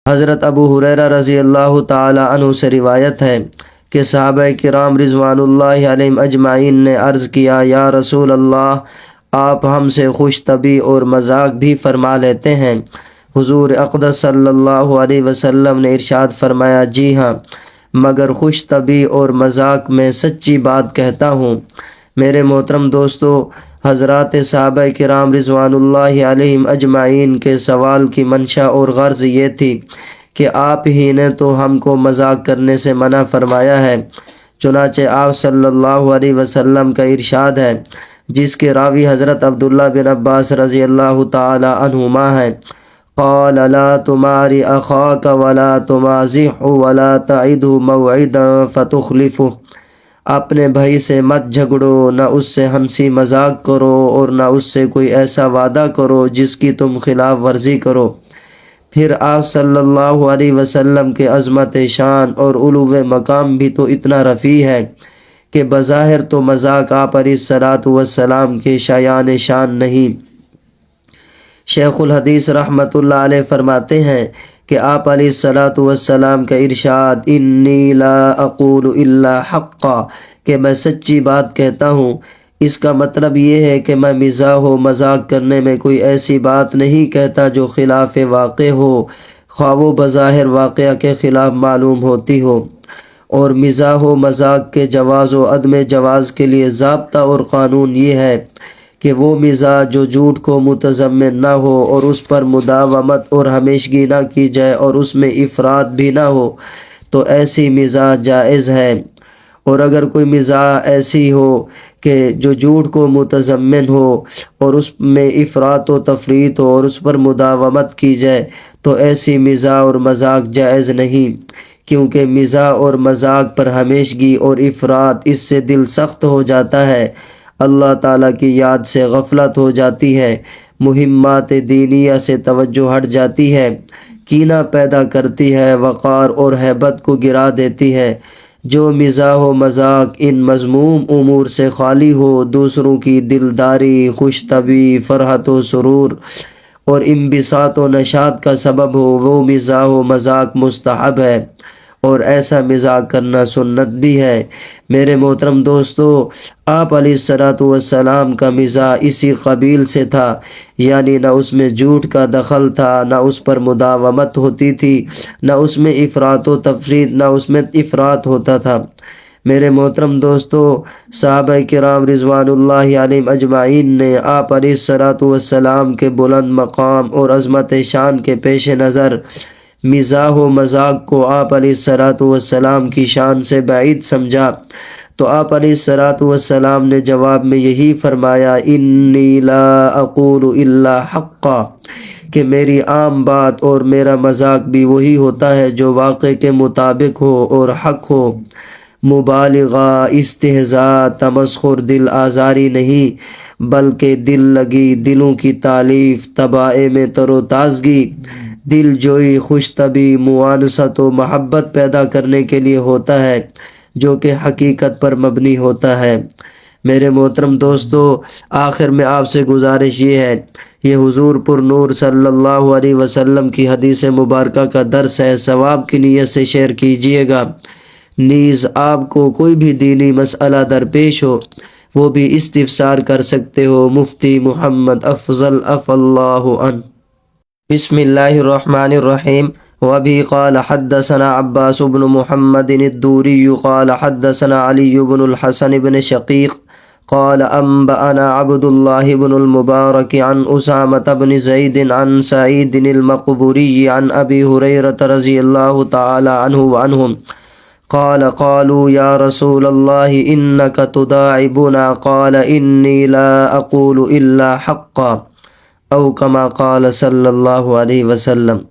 حضرت ابو ہریرہ رضی اللہ تعالی عنہ سے روایت ہے کہ صحابہ کرام رضوان اللہ علیہم اجمعین نے عرض کیا، یا رسول اللہ، آپ ہم سے خوش طبعی اور مذاق بھی فرما لیتے ہیں۔ حضور اقدس صلی اللہ علیہ وسلم نے ارشاد فرمایا، جی ہاں، مگر خوش طبعی اور مذاق میں سچی بات کہتا ہوں۔ میرے محترم دوستو، حضرات صحابہ کرام رضوان اللہ علیہم اجمعین کے سوال کی منشا اور غرض یہ تھی کہ آپ ہی نے تو ہم کو مذاق کرنے سے منع فرمایا ہے۔ چنانچہ آپ صلی اللہ علیہ وسلم کا ارشاد ہے، جس کے راوی حضرت عبداللہ بن عباس رضی اللہ تعالی عنہما ہیں، قال لا تماری اخاک ولا تمازح ولا تعده موعدا فتخلفه، اپنے بھائی سے مت جھگڑو، نہ اس سے ہنسی مذاق کرو اور نہ اس سے کوئی ایسا وعدہ کرو جس کی تم خلاف ورزی کرو۔ پھر آپ صلی اللہ علیہ وسلم کے عظمت شان اور علو مقام بھی تو اتنا رفیع ہے کہ بظاہر تو مذاق آپ علیہ الصلاۃ والسلام کے شایان شان نہیں۔ شیخ الحدیث رحمۃ اللہ علیہ فرماتے ہیں کہ آپ علیہ الصلاۃ والسلام کا ارشاد، انی لا اقول الا حقا، کہ میں سچی بات کہتا ہوں، اس کا مطلب یہ ہے کہ میں مزاح و مذاق کرنے میں کوئی ایسی بات نہیں کہتا جو خلاف واقع ہو، خواہ وہ بظاہر واقعہ کے خلاف معلوم ہوتی ہو۔ اور مزاح و مذاق کے جواز و عدم جواز کے لیے ضابطہ اور قانون یہ ہے کہ وہ مزاح جو جھوٹ کو متضمن نہ ہو اور اس پر مداومت اور ہمیشگی نہ کی جائے اور اس میں افراط بھی نہ ہو، تو ایسی مزاح جائز ہے۔ اور اگر کوئی مزاح ایسی ہو کہ جو جھوٹ کو متضمن ہو اور اس میں افراط و تفریط ہو اور اس پر مداومت کی جائے، تو ایسی مزاح اور مذاق جائز نہیں، کیونکہ مزاح اور مذاق پر ہمیشگی اور افراط، اس سے دل سخت ہو جاتا ہے، اللہ تعالیٰ کی یاد سے غفلت ہو جاتی ہے، مہمات دینیہ سے توجہ ہٹ جاتی ہے، کینہ پیدا کرتی ہے، وقار اور ہیبت کو گرا دیتی ہے۔ جو مزاح و مذاق ان مذموم امور سے خالی ہو، دوسروں کی دلداری، خوش طبعی، فرحت و سرور اور انبساط و نشاط کا سبب ہو، وہ مزاح و مذاق مستحب ہے، اور ایسا مزاق کرنا سنت بھی ہے۔ میرے محترم دوستو، آپ علیہ الصلاۃ والسلام کا مزاح اسی قبیل سے تھا، یعنی نہ اس میں جھوٹ کا دخل تھا، نہ اس پر مداومت ہوتی تھی، نہ اس میں افراط و تفریط، نہ اس میں افراط ہوتا تھا۔ میرے محترم دوستو، صحابہ کرام رضوان اللہ علیہم اجمعین نے آپ علیہ الصلاۃ والسلام کے بلند مقام اور عظمت شان کے پیش نظر مزاح و مذاق کو آپ علیہ الصلاۃ والسلام کی شان سے بعید سمجھا، تو آپ علیہ الصلاۃ والسلام نے جواب میں یہی فرمایا، انی لا اقول الا حقا، کہ میری عام بات اور میرا مذاق بھی وہی ہوتا ہے جو واقع کے مطابق ہو اور حق ہو، مبالغہ، استہزاء، تمسخر، دل آزاری نہیں، بلکہ دل لگی، دلوں کی تالیف، طباع میں تر و تازگی، دل جوئی، خوش طبعی، موانست و محبت پیدا کرنے کے لیے ہوتا ہے، جو کہ حقیقت پر مبنی ہوتا ہے۔ میرے محترم دوستو، آخر میں آپ سے گزارش یہ ہے، یہ حضور پر نور صلی اللہ علیہ وسلم کی حدیث مبارکہ کا درس ہے، ثواب کی نیت سے شیئر کیجئے گا۔ نیز آپ کو کوئی بھی دینی مسئلہ درپیش ہو، وہ بھی استفسار کر سکتے ہو۔ مفتی محمد افضل عفا اللہ عنہ۔ بسم اللہ الرحمن الرحیم۔ وبه قال حدثنا عباس بن محمد الدوري قال حدثنا علي بن الحسن بن شقيق قال أنبأنا عبد الله بن المبارك عن أسامة بن زيد عن سعيد المقبوري عن أبي هريرة رضي الله تعالى عنه وعنهم قال قالوا يا رسول الله إنك تداعبنا قال إني لا أقول إلا حقا، او كما قال صلی اللہ علیہ وسلم۔